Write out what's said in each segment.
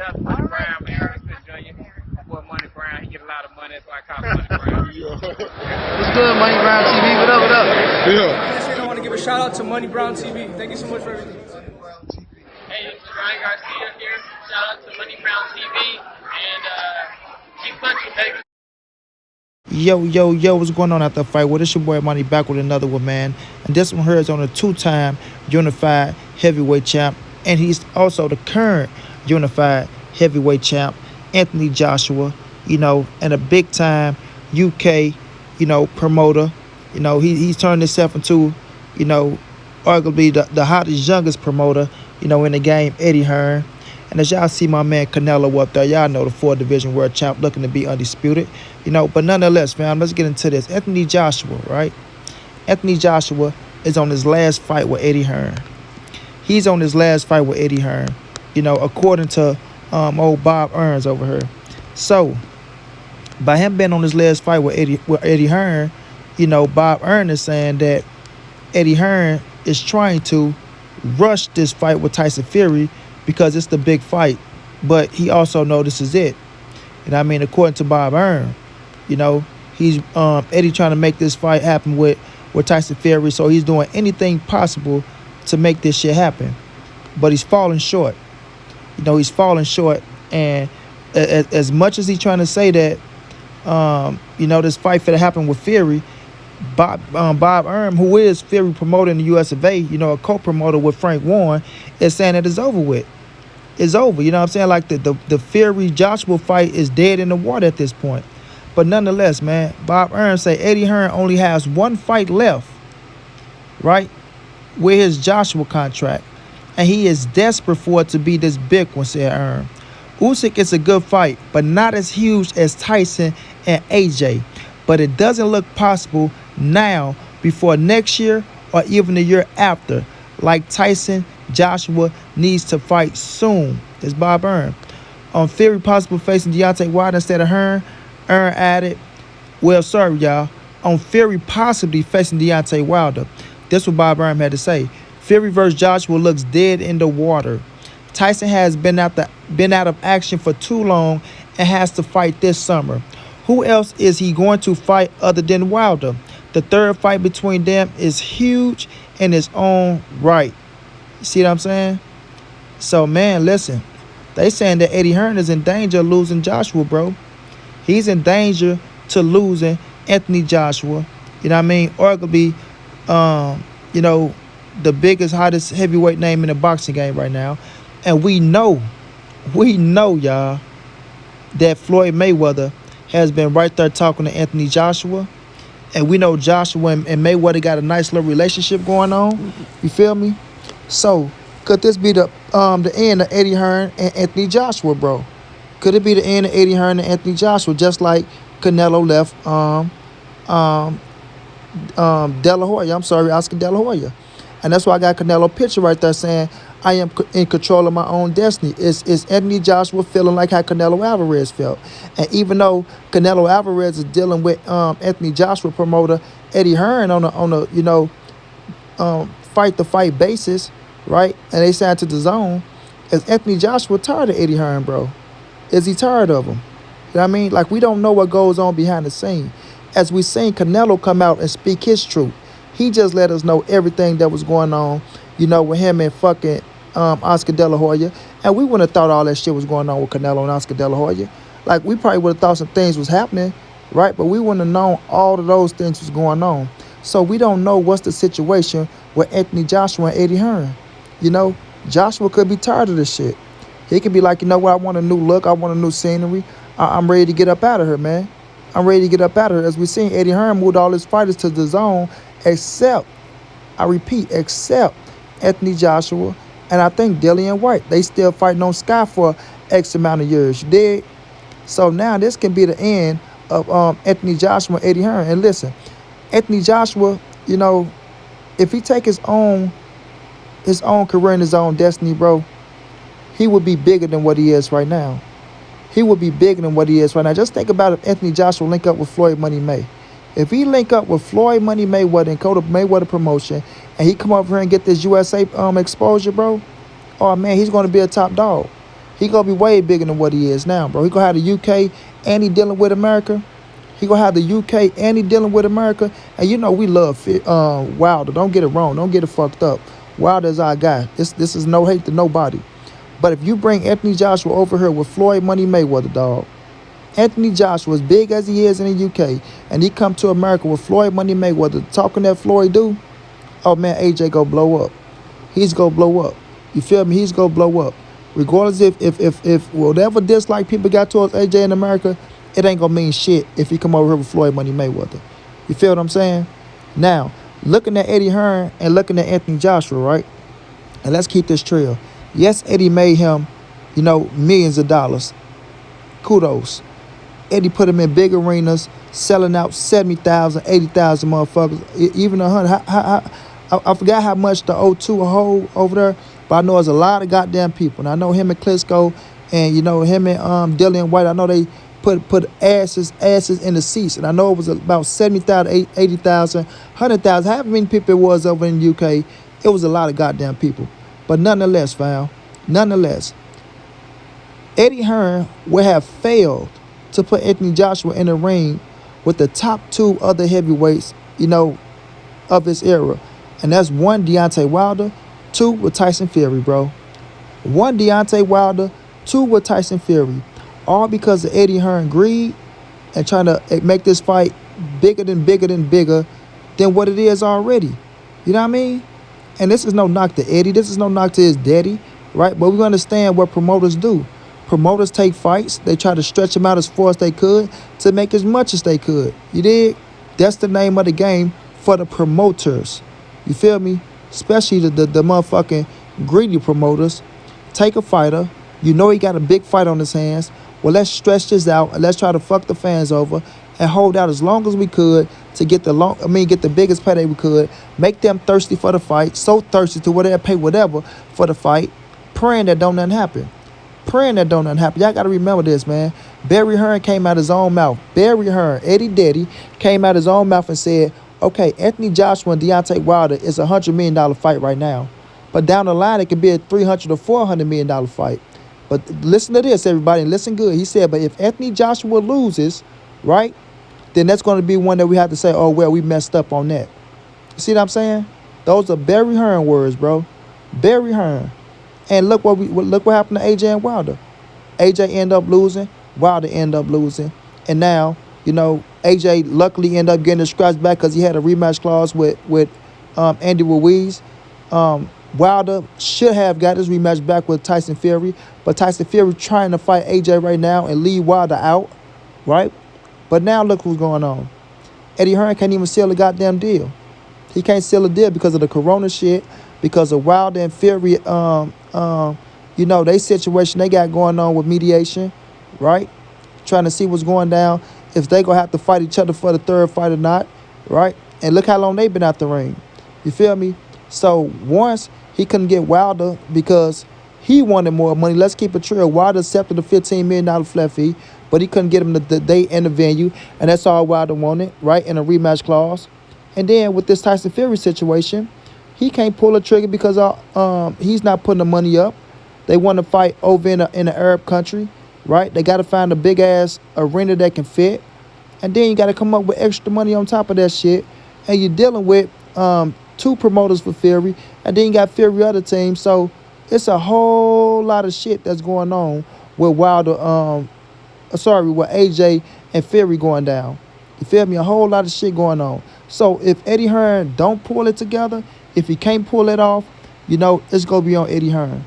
Shout out to Money Brown, man. Respect Junior. My boy Money Brown, he get a lot of money, that's why I call him Money Brown. What's good, Money Brown TV? What up, what up? Yeah. I want to give a shout out to Money Brown TV. Thank you so much for everything. Hey, this is Ryan Garcia here. Shout out to Money Brown TV. And keep punching, baby. Yo, what's going on after the fight? Well, it's your boy Money back with another one, man. And this one here is on a two-time unified heavyweight champ. And he's also the current unified heavyweight champ, Anthony Joshua, and a big-time UK, promoter. He's turned himself into, arguably the hottest, youngest promoter, in the game, Eddie Hearn. And as y'all see my man Canelo up there, y'all know the 4th division world champ looking to be undisputed. But nonetheless, fam, let's get into this. Anthony Joshua, right? Anthony Joshua is on his last fight with Eddie Hearn. He's on his last fight with Eddie Hearn, according to old Bob Earns over here. So, by him being on his last fight with Eddie Hearn, Bob Earns is saying that Eddie Hearn is trying to rush this fight with Tyson Fury because it's the big fight. But he also knows this is it. According to Bob Earns, he's Eddie trying to make this fight happen with Tyson Fury, so he's doing anything possible to make this shit happen. But he's falling short. He's falling short. And as much as he's trying to say that, this fight finna happen with Fury, Bob Earns, who is Fury promoter in the US of A, a co-promoter with Frank Warren, is saying that it's over with. It's over, you know what I'm saying? Like the Fury-Joshua fight is dead in the water at this point. But nonetheless, man, Bob Earns say Eddie Hearn only has one fight left, right, with his Joshua contract. And he is desperate for it to be this big one, said Earns. Usyk is a good fight, but not as huge as Tyson and AJ. But it doesn't look possible now before next year or even the year after. Like Tyson, Joshua needs to fight soon. It's Bob Earns. On Fury possible facing Deontay Wilder instead of Hearn, Earns added, well, sorry, y'all. On Fury possibly facing Deontay Wilder. That's what Bob Earns had to say. Fury versus Joshua looks dead in the water. Tyson has been out of action for too long and has to fight this summer. Who else is he going to fight other than Wilder? The third fight between them is huge in its own right. You see what I'm saying? So, man, listen. They saying that Eddie Hearn is in danger of losing Joshua, bro. He's in danger to losing Anthony Joshua. Arguably, the biggest, hottest heavyweight name in the boxing game right now. And we know, y'all, that Floyd Mayweather has been right there talking to Anthony Joshua. And we know Joshua and Mayweather got a nice little relationship going on. You feel me? So, could this be the end of Eddie Hearn and Anthony Joshua, bro? Could it be the end of Eddie Hearn and Anthony Joshua, just like Canelo left De La Hoya? Oscar De La Hoya. And that's why I got Canelo picture right there saying, I am in control of my own destiny. Is Anthony Joshua feeling like how Canelo Alvarez felt? And even though Canelo Alvarez is dealing with Anthony Joshua promoter Eddie Hearn on a fight-to-fight basis, right? And they signed to the zone. Is Anthony Joshua tired of Eddie Hearn, bro? Is he tired of him? You know what I mean? Like, we don't know what goes on behind the scene. As we seen Canelo come out and speak his truth. He just let us know everything that was going on, with him and fucking Oscar De La Hoya. And we wouldn't have thought all that shit was going on with Canelo and Oscar De La Hoya. Like, we probably would have thought some things was happening, right? But we wouldn't have known all of those things was going on. So we don't know what's the situation with Anthony Joshua and Eddie Hearn. Joshua could be tired of this shit. He could be like, I want a new look. I want a new scenery. I'm ready to get up out of here, man. I'm ready to get up out of here. As we seen, Eddie Hearn moved all his fighters to the zone except Anthony Joshua and I think Dillian White. They still fighting on Sky for X amount of years. You dig? So now this can be the end of Anthony Joshua and Eddie Hearn. And listen, Anthony Joshua, if he take his own career and his own destiny, bro, he would be bigger than what he is right now. He would be bigger than what he is right now. Just think about if Anthony Joshua link up with Floyd Money May. If he link up with Floyd Money Mayweather and go to Mayweather promotion and he come over here and get this USA exposure, bro, oh, man, he's going to be a top dog. He gonna be way bigger than what he is now, bro. He gonna have the UK and he dealing with America. He gonna have the UK and he dealing with America. And you know we love Wilder. Don't get it wrong. Don't get it fucked up. Wilder's our guy. This is no hate to nobody. But if you bring Anthony Joshua over here with Floyd Money Mayweather, dog. Anthony Joshua, as big as he is in the UK, and he come to America with Floyd Money Mayweather, talking that Floyd do, oh man, AJ go blow up. He's gonna blow up. You feel me? He's gonna blow up. Regardless if whatever dislike people got towards AJ in America, it ain't gonna mean shit if he come over here with Floyd Money Mayweather. You feel what I'm saying? Now, looking at Eddie Hearn and looking at Anthony Joshua, right? And let's keep this trail. Yes, Eddie made him, millions of dollars. Kudos. Eddie put him in big arenas, selling out 70,000, 80,000 motherfuckers, even 100. I forgot how much the O2 hold over there, but I know there's a lot of goddamn people. And I know him and Klitschko and, him and Dillian White, I know they put asses in the seats. And I know it was about 70,000, 80,000, 100,000, however many people it was over in the UK. It was a lot of goddamn people. But nonetheless, Eddie Hearn would have failed to put Anthony Joshua in the ring with the top two other heavyweights, of his era. And that's one, Deontay Wilder, two with Tyson Fury, bro. One, Deontay Wilder, two with Tyson Fury. All because of Eddie Hearn greed and trying to make this fight bigger than what it is already. You know what I mean? And this is no knock to Eddie. This is no knock to his daddy, right? But we understand what promoters do. Promoters take fights. They try to stretch them out as far as they could to make as much as they could. You dig? That's the name of the game for the promoters. You feel me? Especially the motherfucking greedy promoters. Take a fighter. He got a big fight on his hands. Well, let's stretch this out and let's try to fuck the fans over and hold out as long as we could to get the biggest payday we could. Make them thirsty for the fight. So thirsty to where they'll pay whatever for the fight. Praying that don't nothing happen. Y'all got to remember this, man. Barry Hearn came out his own mouth. Barry Hearn, Eddie Daddy, came out his own mouth and said, okay, Anthony Joshua and Deontay Wilder is a $100 million fight right now. But down the line, it could be a $300 or $400 million fight. But listen to this, everybody, and listen good. He said, but if Anthony Joshua loses, right, then that's going to be one that we have to say, oh, well, we messed up on that. You see what I'm saying? Those are Barry Hearn words, bro. Barry Hearn. And look what happened to AJ and Wilder. AJ ended up losing. Wilder ended up losing. And now, AJ luckily ended up getting a scratch back because he had a rematch clause with Andy Ruiz. Wilder should have got his rematch back with Tyson Fury. But Tyson Fury trying to fight AJ right now and leave Wilder out. Right? But now look what's going on. Eddie Hearn can't even seal a goddamn deal. He can't seal a deal because of the corona shit. Because of Wilder and Fury, they situation they got going on with mediation, right? Trying to see what's going down, if they gonna have to fight each other for the third fight or not, right? And look how long they've been out the ring. You feel me? So once he couldn't get Wilder because he wanted more money. Let's keep it real. Wilder accepted the $15 million flat fee, but he couldn't get him the date and the venue, and that's all Wilder wanted, right? In a rematch clause. And then with this Tyson Fury situation, he can't pull a trigger because he's not putting the money up. They want to fight over in an Arab country, right? They got to find a big-ass arena that can fit. And then you got to come up with extra money on top of that shit. And you're dealing with two promoters for Fury. And then you got Fury other teams. So it's a whole lot of shit that's going on with with AJ and Fury going down. You feel me? A whole lot of shit going on. So if Eddie Hearn don't pull it together, if he can't pull it off, it's going to be on Eddie Hearn.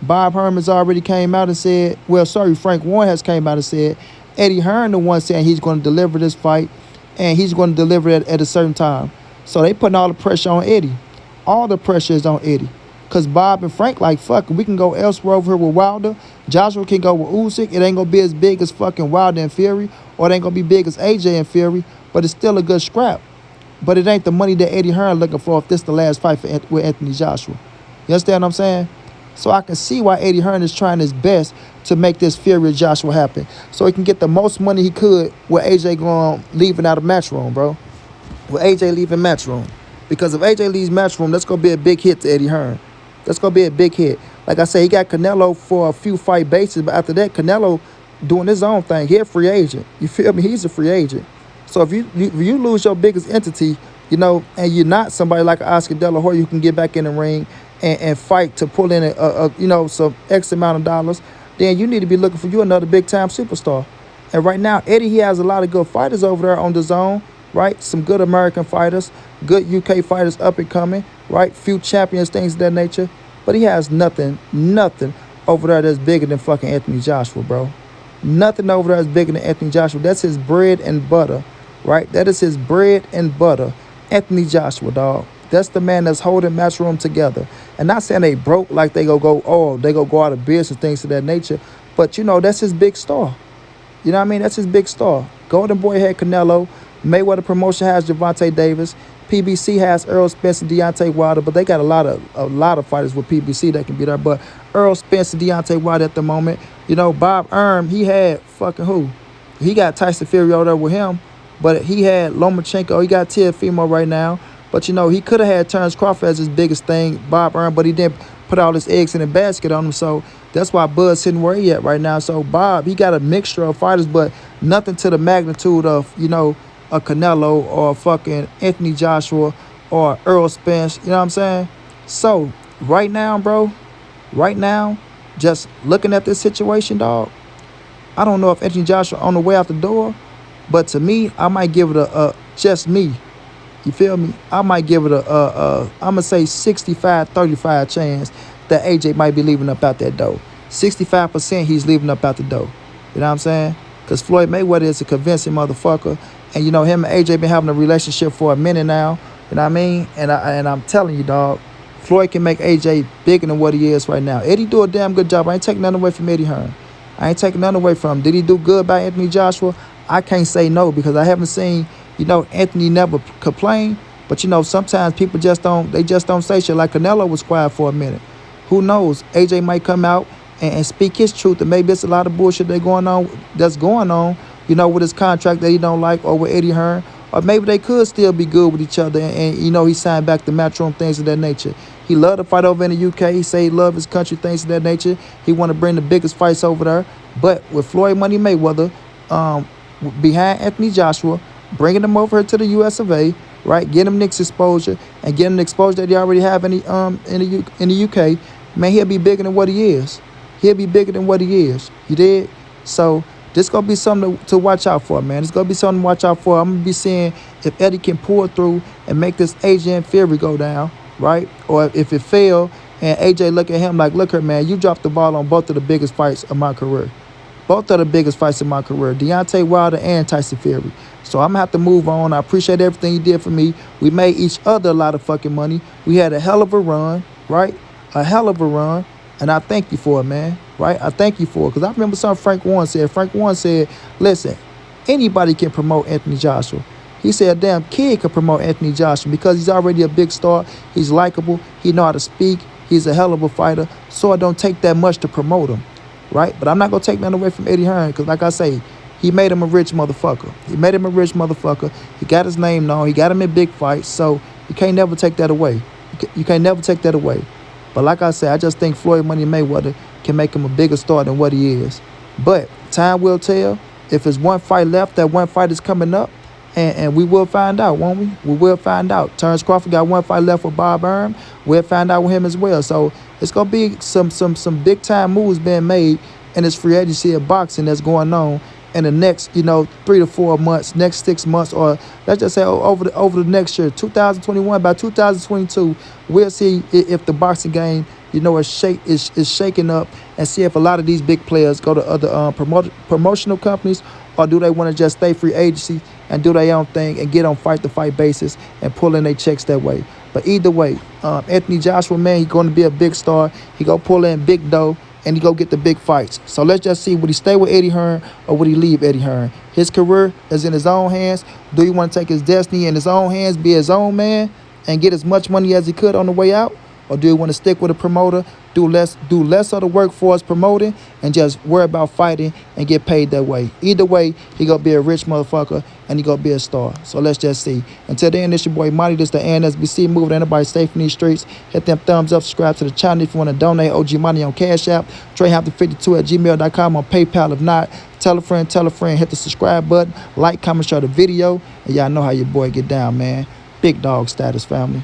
Bob Herman's already came out and said, Frank Warren has came out and said, Eddie Hearn the one saying he's going to deliver this fight, and he's going to deliver it at a certain time. So they putting all the pressure on Eddie. All the pressure is on Eddie. Because Bob and Frank like, fuck, we can go elsewhere over here with Wilder. Joshua can go with Usyk. It ain't going to be as big as fucking Wilder and Fury, or it ain't going to be big as AJ and Fury, but it's still a good scrap. But it ain't the money that Eddie Hearn looking for if this the last fight with Anthony Joshua. You understand what I'm saying? So I can see why Eddie Hearn is trying his best to make this Fury Joshua happen. So he can get the most money he could with AJ leaving out of Matchroom, bro. With AJ leaving Matchroom. Because if AJ leaves Matchroom, that's going to be a big hit to Eddie Hearn. That's going to be a big hit. Like I said, he got Canelo for a few fight bases, but after that, Canelo doing his own thing. He a free agent. You feel me? He's a free agent. So if you lose your biggest entity, and you're not somebody like Oscar De La Hoya who can get back in the ring and fight to pull in some X amount of dollars, then you need to be looking for you another big time superstar. And right now, Eddie, he has a lot of good fighters over there on the zone, right? Some good American fighters, good UK fighters up and coming, right? Few champions, things of that nature. But he has nothing over there that's bigger than fucking Anthony Joshua, bro. Nothing over there is bigger than Anthony Joshua. That's his bread and butter, right? That is his bread and butter. Anthony Joshua, dog. That's the man that's holding Matchroom together. And not saying they broke like they go out of business, things of that nature. But, that's his big star. You know what I mean? That's his big star. Golden Boy had Canelo. Mayweather Promotion has Gervonta Davis. PBC has Earl Spence and Deontay Wilder. But they got a lot of fighters with PBC that can be there. But Earl Spence and Deontay Wilder at the moment. Bob Arum, he had fucking who? He got Tyson Fury over there with him. But he had Lomachenko. He got Teofimo right now. But, he could have had Terrence Crawford as his biggest thing, Bob Arum, but he didn't put all his eggs in a basket on him. So that's why Bud's sitting where he at right now. So Bob, he got a mixture of fighters, but nothing to the magnitude of, a Canelo or fucking Anthony Joshua or Earl Spence. You know what I'm saying? So right now, bro, just looking at this situation, dog, I don't know if Anthony Joshua on the way out the door, but to me, I might give it a just me. You feel me? I might give it I'm going to say 65-35 chance that AJ might be leaving up out that door. 65% he's leaving up out the door. You know what I'm saying? Because Floyd Mayweather is a convincing motherfucker. And, him and AJ been having a relationship for a minute now. You know what I mean? And I'm telling you, dog, Floyd can make AJ bigger than what he is right now. Eddie do a damn good job. I ain't taking nothing away from Eddie Hearn. I ain't taking nothing away from him. Did he do good by Anthony Joshua? I can't say no because I haven't seen, Anthony never complain. But, sometimes people just don't say shit. Like Canelo was quiet for a minute. Who knows? AJ might come out and speak his truth. And maybe it's a lot of bullshit that's going on, with his contract that he don't like or with Eddie Hearn. Or maybe they could still be good with each other and he signed back to Matchroom, things of that nature. He loved to fight over in the UK. He say he love his country, things of that nature. He want to bring the biggest fights over there. But with Floyd Money Mayweather behind Anthony Joshua, bringing him over here to the US of A, right? Get him Nick's exposure and get him the exposure that he already have in the UK. Man, he'll be bigger than what he is. He'll be bigger than what he is. You did? So this going to be something to watch out for, man. It's going to be something to watch out for. I'm going to be seeing if Eddie can pull through and make this AJ and Fury go down, right? Or if it fail and AJ look at him like, look here, man, you dropped the ball on both of the biggest fights of my career. Both of the biggest fights in my career, Deontay Wilder and Tyson Fury. So I'm going to have to move on. I appreciate everything you did for me. We made each other a lot of fucking money. We had a hell of a run, right? A hell of a run. And I thank you for it, man, right? I thank you for it. Because I remember something Frank Warren said. Frank Warren said, listen, anybody can promote Anthony Joshua. He said a damn kid can promote Anthony Joshua because he's already a big star. He's likable. He know how to speak. He's a hell of a fighter. So it don't take that much to promote him, right? But I'm not going to take nothing away from Eddie Hearn because, like I say, he made him a rich motherfucker. He got his name known. He got him in big fights. So you can't never take that away. You can't never take that away. But like I said, I just think Floyd Money Mayweather can make him a bigger star than what he is. But time will tell. If there's one fight left, that one fight is coming up. And we will find out, won't we? We will find out. Terrence Crawford got one fight left with Bob Arum. We'll find out with him as well. So it's going to be some big-time moves being made in this free agency of boxing that's going on in the next, 3 to 4 months, next 6 months, or let's just say over the next year, 2021, by 2022, we'll see if the boxing game, is shaking up and see if a lot of these big players go to other promotional companies or do they want to just stay free agency and do their own thing and get on fight-to-fight basis and pull in their checks that way. But either way, Anthony Joshua, man, he's going to be a big star. He going to pull in big dough. And he go get the big fights. So let's just see, would he stay with Eddie Hearn or would he leave Eddie Hearn? His career is in his own hands. Do he want to take his destiny in his own hands, be his own man, and get as much money as he could on the way out? or do you want to stick with a promoter, do less of the work for us promoting, and just worry about fighting and get paid that way? Either way, he gonna be a rich motherfucker and he gonna be a star. So let's just see. Until then, this your boy Monty. This the NSBC moving anybody safe in these streets. Hit them thumbs up, subscribe to the channel if you want to donate. OG Money on Cash App, TreyHampton52@gmail.com on PayPal. If not, tell a friend, hit the subscribe button, like, comment, share the video, and y'all know how your boy get down, man. Big dog status, family.